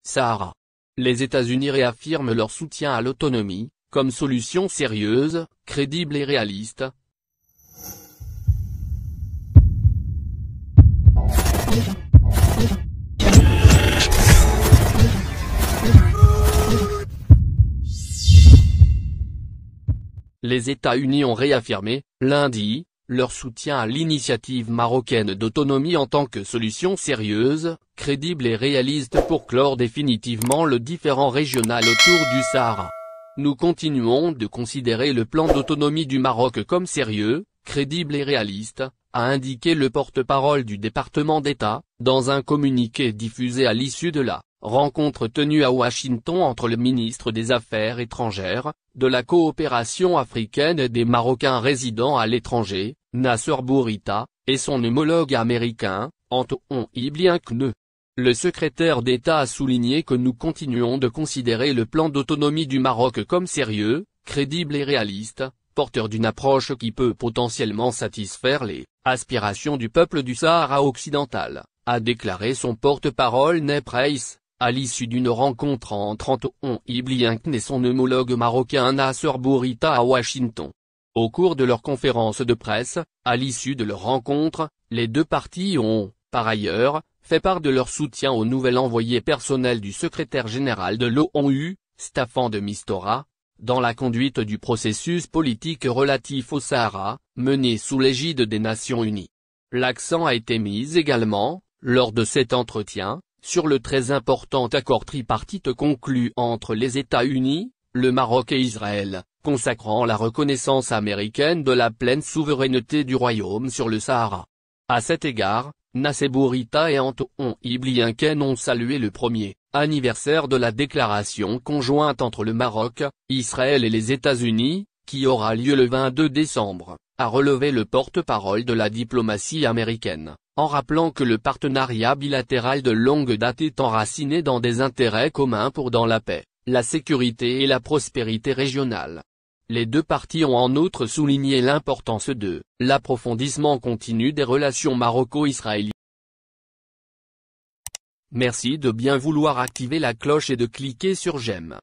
Sahara. Les États-Unis réaffirment leur soutien à l'autonomie, comme solution sérieuse, crédible et réaliste. Les États-Unis ont réaffirmé, lundi, leur soutien à l'initiative marocaine d'autonomie en tant que solution sérieuse, crédible et réaliste pour clore définitivement le différend régional autour du Sahara. Nous continuons de considérer le plan d'autonomie du Maroc comme sérieux, crédible et réaliste, a indiqué le porte-parole du département d'État, dans un communiqué diffusé à l'issue de la rencontre tenue à Washington entre le ministre des Affaires étrangères, de la coopération africaine et des Marocains résidant à l'étranger, Nasser Bourita, et son homologue américain, Antoine Blinken. Le secrétaire d'État a souligné que nous continuons de considérer le plan d'autonomie du Maroc comme sérieux, crédible et réaliste, porteur d'une approche qui peut potentiellement satisfaire les aspirations du peuple du Sahara occidental, a déclaré son porte-parole Neb Reis, à l'issue d'une rencontre entre Antoine Blinken et son homologue marocain Nasser Bourita à Washington. Au cours de leur conférence de presse, à l'issue de leur rencontre, les deux parties ont, par ailleurs, fait part de leur soutien au nouvel envoyé personnel du secrétaire général de l'ONU, Staffan de Mistura, dans la conduite du processus politique relatif au Sahara, mené sous l'égide des Nations Unies. L'accent a été mis également, lors de cet entretien, sur le très important accord tripartite conclu entre les États-Unis, le Maroc et Israël, consacrant la reconnaissance américaine de la pleine souveraineté du royaume sur le Sahara. À cet égard, Nasser Bourita et Antoine Blinken ont salué le premier anniversaire de la déclaration conjointe entre le Maroc, Israël et les États-Unis, qui aura lieu le 22 décembre, a relevé le porte-parole de la diplomatie américaine, en rappelant que le partenariat bilatéral de longue date est enraciné dans des intérêts communs pour dans la paix, la sécurité et la prospérité régionale. Les deux parties ont en outre souligné l'importance de l'approfondissement continu des relations maroco-israéliennes. Merci de bien vouloir activer la cloche et de cliquer sur j'aime.